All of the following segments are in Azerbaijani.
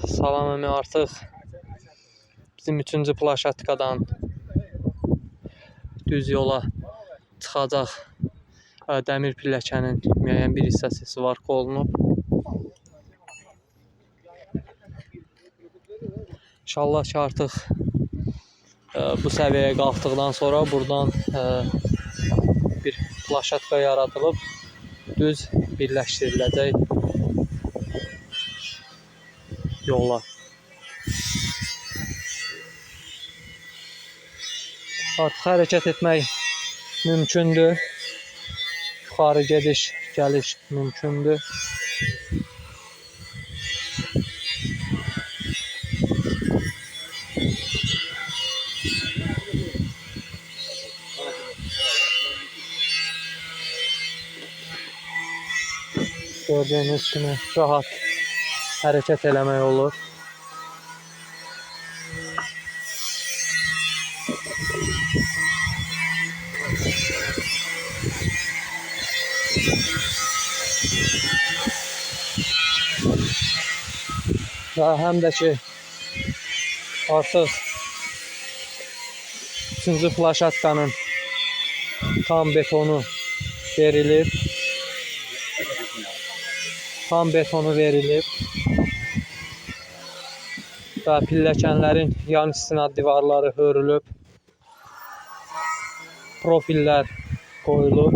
Salam əmi, artıq bizim 3-cü plaşatkadan düz yola çıxacaq dəmir pilləkənin müəyyən bir hissəsi svark olunub. İnşallah ki artıq bu səviyyəyə qalxdıqdan sonra buradan bir plaşatka yaradılıb düz birləşdiriləcək yollar. Artıq hərəkət etmək mümkündür. Yuxarı gediş, gəliş mümkündür. Gördüyünüz kimi rahat hərəkət eləmək olur. Və həm də ki artıq 3-cü plaşatkanın tam betonu verilib. Tam betonu verilib və pilləkənlərin yan istinad divarları hörülüb, profillər qoyulub.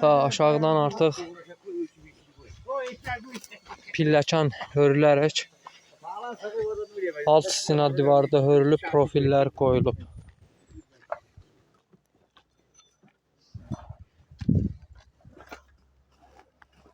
Aşağıdan artıq pilləkən hörülərək alt istinad divarı da hörülüb, profillər qoyulub.